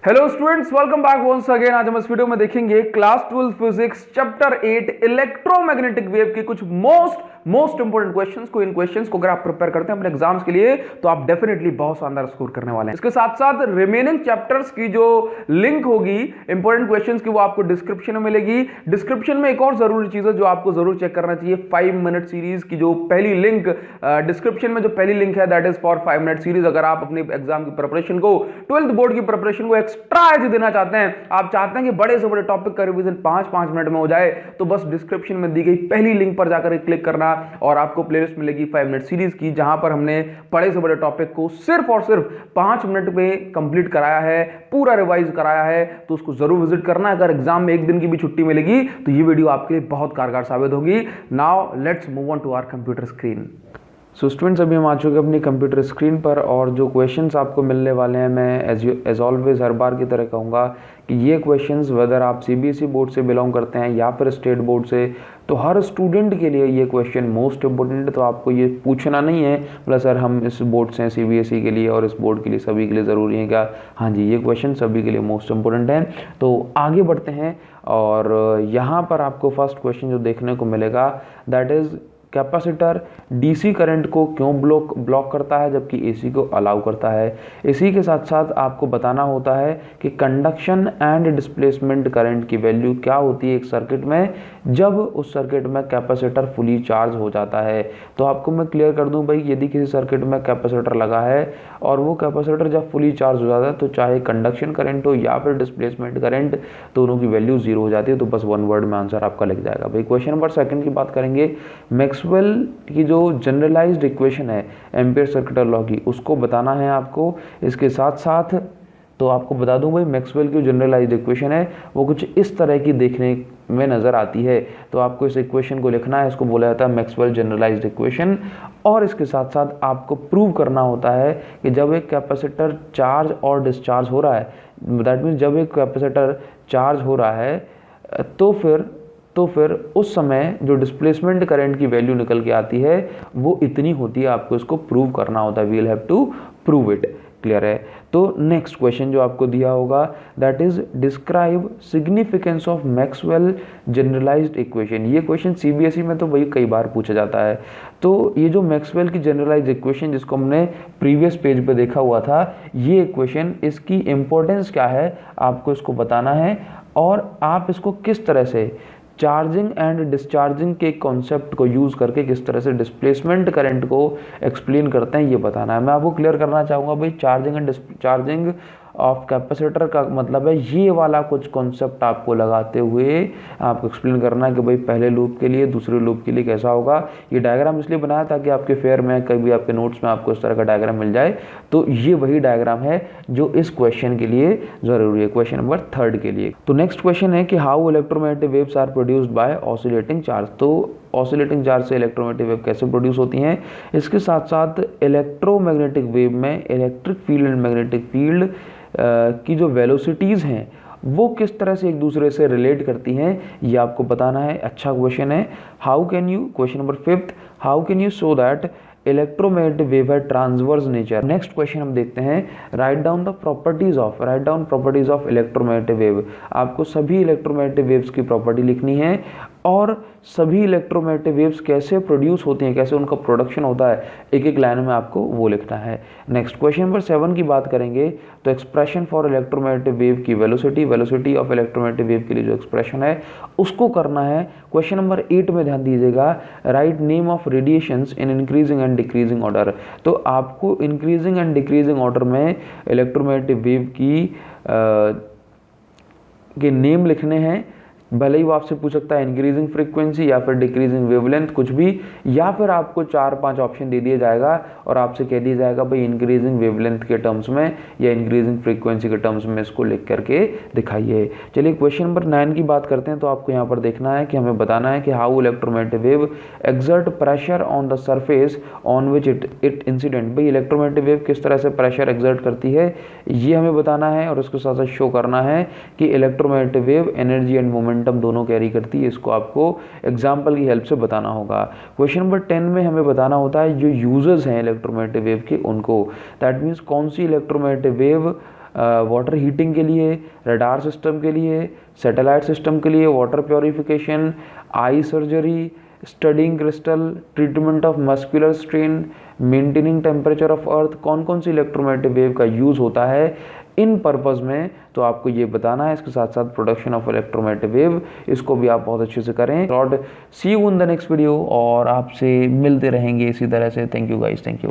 Hello students, welcome back once again. आज हम इस वीडियो में देखेंगे class 12 physics chapter 8 electromagnetic wave के कुछ मोस्ट इंपोर्टेंट क्वेश्चंस को। इन क्वेश्चंस को अगर आप प्रिपेयर करते हैं अपने एग्जाम्स के लिए तो आप डेफिनेटली बहुत शानदार स्कोर करने वाले हैं। इसके साथ साथ रिमेनिंग चैप्टर्स की जो लिंक होगी इंपोर्टेंट क्वेश्चंस की, वो आपको डिस्क्रिप्शन में मिलेगी। डिस्क्रिप्शन में एक और जरूरी चीज है जो आपको जरूर चेक करना चाहिए। 5 मिनट सीरीज की जो पहली लिंक डिस्क्रिप्शन में जो पहली लिंक है that is for 5 minute series. अगर आप अपने एग्जाम की प्रिपरेशन को, 12th बोर्ड की प्रिपरेशन को एक्स्ट्रा एज देना चाहते हैं, आप चाहते हैं कि बड़े से बड़े टॉपिक का रिवीजन 5-5 मिनट में हो जाए, तो बस डिस्क्रिप्शन में दी गई पहली लिंक पर जाकर क्लिक करना और आपको प्लेलिस्ट मिलेगी 5 मिनट सीरीज की, जहां पर हमने बड़े से बड़े टॉपिक को सिर्फ और सिर्फ 5 मिनट में कंप्लीट कराया है, पूरा रिवाइज कराया है। तो उसको जरूर विजिट करना। अगर एग्जाम में एक दिन की भी छुट्टी मिलेगी तो ये वीडियो आपके लिए बहुत कारगर साबित होगी। Now let's move on to our computer screen. So students, अभी हम आ चुके हैं अपनी कंप्यूटर स्क्रीन पर और जो क्वेश्चंस आपको मिलने वाले हैं, मैं एज ऑलवेज हर बार की तरह कहूँगा कि ये क्वेश्चंस वेदर आप सीबीएसई बोर्ड से बिलोंग करते हैं या फिर स्टेट बोर्ड से, तो हर स्टूडेंट के लिए ये क्वेश्चन मोस्ट इंपॉर्टेंट है। तो आपको ये पूछना नहीं है बोला सर हम इस बोर्ड से हैं सीबीएसई के लिए और इस बोर्ड के लिए सभी के लिए ज़रूरी है क्या? हाँ जी, ये क्वेश्चन सभी के लिए मोस्ट इंपॉर्टेंट है। तो आगे बढ़ते हैं और यहाँ पर आपको फर्स्ट क्वेश्चन जो देखने को मिलेगा that is capacitor DC current को क्यों ब्लॉक करता है जबकि एसी को अलाउ करता है। इसी के साथ साथ आपको बताना होता है कि कंडक्शन एंड डिस्प्लेसमेंट करंट की वैल्यू क्या होती है एक सर्किट में जब उस सर्किट में कैपेसिटर फुली चार्ज हो जाता है। तो आपको मैं क्लियर कर दूं भाई, यदि किसी सर्किट में कैपेसिटर लगा है और वो कैपेसिटर जब फुली चार्ज हो जाता है तो चाहे कंडक्शन करंट हो या फिर डिस्प्लेसमेंट करंट, दोनों की वैल्यू 0 हो जाती है। तो बस 1 वर्ड में आंसर आपका लिख जाएगा भाई। क्वेश्चन नंबर 2 की बात करेंगे। मैक्सवेल की जो जनरलाइज्ड इक्वेशन है एम्पियर सर्किट लॉ की, उसको बताना है आपको। इसके साथ साथ तो आपको बता दूं भाई, मैक्सवेल की जनरलाइज्ड इक्वेशन है वो कुछ इस तरह की देखने में नज़र आती है। तो आपको इस इक्वेशन को लिखना है, इसको बोला जाता है मैक्सवेल जनरलाइज्ड इक्वेशन। और इसके साथ साथ आपको प्रूव करना होता है कि जब एक कैपेसिटर चार्ज और डिस्चार्ज हो रहा है, दैट मीन्स जब एक कैपेसिटर चार्ज हो रहा है तो फिर उस समय जो डिस्प्लेसमेंट करंट की वैल्यू निकल के आती है वो इतनी होती है। आपको इसको प्रूव करना होता है। We will have to prove it. Clear है? तो नेक्स्ट क्वेश्चन जो आपको दिया होगा that is describe significance of Maxwell generalised equation. ये क्वेश्चन सीबीएसई में तो वही कई बार पूछा जाता है। तो ये जो मैक्सवेल की जनरलाइज्ड इक्वेशन जिसको हमने प्रीवियस पेज पे देखा हुआ था, ये इक्वेशन, इसकी इंपॉर्टेंस क्या है आपको इसको बताना है और आप इसको किस तरह से चार्जिंग एंड डिस्चार्जिंग के कॉन्सेप्ट को यूज़ करके किस तरह से डिस्प्लेसमेंट करंट को एक्सप्लेन करते हैं ये बताना है। मैं आपको क्लियर करना चाहूँगा भाई, charging and discharging of capacitor का मतलब है ये वाला कुछ कॉन्सेप्ट आपको लगाते हुए आपको एक्सप्लेन करना है कि भाई पहले लूप के लिए दूसरे लूप के लिए कैसा होगा। ये डायग्राम इसलिए बनाया ताकि आपके फेयर में कभी आपके नोट्स में आपको इस तरह का डायग्राम मिल जाए। तो ये वही डायग्राम है जो इस क्वेश्चन के लिए जरूरी है, क्वेश्चन नंबर 3 के लिए। तो नेक्स्ट क्वेश्चन है कि how electromagnetic waves are produced by oscillating charge. तो ऑसिलेटिंग चार्ज से इलेक्ट्रोमैग्नेटिक वेव कैसे प्रोड्यूस होती हैं। इसके साथ साथ इलेक्ट्रोमैग्नेटिक वेव में electric field and magnetic field की जो वेलोसिटीज़ हैं वो किस तरह से एक दूसरे से रिलेट करती हैं, ये आपको बताना है। अच्छा क्वेश्चन है। How can you, question number 5, how can you show that electromagnetic wave है ट्रांसवर्स नेचर। नेक्स्ट क्वेश्चन हम देखते हैं। Write down properties of electromagnetic wave. आपको सभी इलेक्ट्रोमैग्नेटिक वेव्स की प्रॉपर्टी लिखनी है और सभी इलेक्ट्रोमैग्नेटिक वेव्स कैसे प्रोड्यूस होती हैं, कैसे उनका प्रोडक्शन होता है, एक एक लाइन में आपको वो लिखना है। नेक्स्ट क्वेश्चन नंबर 7 की बात करेंगे तो एक्सप्रेशन फॉर इलेक्ट्रोमैग्नेटिक वेव की वेलोसिटी ऑफ इलेक्ट्रोमैग्नेटिक वेव के लिए जो एक्सप्रेशन है उसको करना है। क्वेश्चन नंबर 8 में ध्यान दीजिएगा, write name of radiations in increasing and decreasing order. तो आपको इंक्रीजिंग एंड डिक्रीजिंग ऑर्डर में इलेक्ट्रोमैग्नेटिक वेव के नेम लिखने हैं। भले ही वो आपसे पूछ सकता है इंक्रीजिंग फ्रीक्वेंसी या फिर डिक्रीजिंग वेवलेंथ, कुछ भी, या फिर आपको 4-5 ऑप्शन दे दिया जाएगा और आपसे कह दिया जाएगा भाई इंक्रीजिंग वेवलेंथ के टर्म्स में या इंक्रीजिंग फ्रीक्वेंसी के टर्म्स में इसको लिख करके दिखाइए। चलिए क्वेश्चन नंबर 9 की बात करते हैं। तो आपको यहाँ पर देखना है कि हमें बताना है कि how electromagnetic wave exert pressure on the surface on which it incident. भाई इलेक्ट्रोमैग्नेटिक वेव किस तरह से प्रेशर एक्सर्ट करती है ये हमें बताना है और उसके साथ साथ शो करना है कि electromagnetic wave energy and momentum दोनों कैरी करती है। इसको आपको एग्जांपल की हेल्प से बताना होगा। क्वेश्चन नंबर 10 में हमें बताना होता है जो यूजर्स हैं इलेक्ट्रोमैग्नेटिक वेव के उनको, दैट मीन्स कौन सी इलेक्ट्रोमैग्नेटिक वेव वाटर हीटिंग के लिए, रडार सिस्टम के लिए, सैटेलाइट सिस्टम के लिए, water purification, eye surgery, studying crystal, treatment of muscular strain, maintaining temperature of earth, कौन कौन सी इलेक्ट्रोमैग्नेटिक वेव का यूज़ होता है इन पर्पज़ में, तो आपको ये बताना है। इसके साथ साथ प्रोडक्शन ऑफ इलेक्ट्रोमैग्नेटिक वेव, इसको भी आप बहुत अच्छे से करें। Lord see you in the next video, और आपसे मिलते रहेंगे इसी तरह से। Thank you guys, thank you.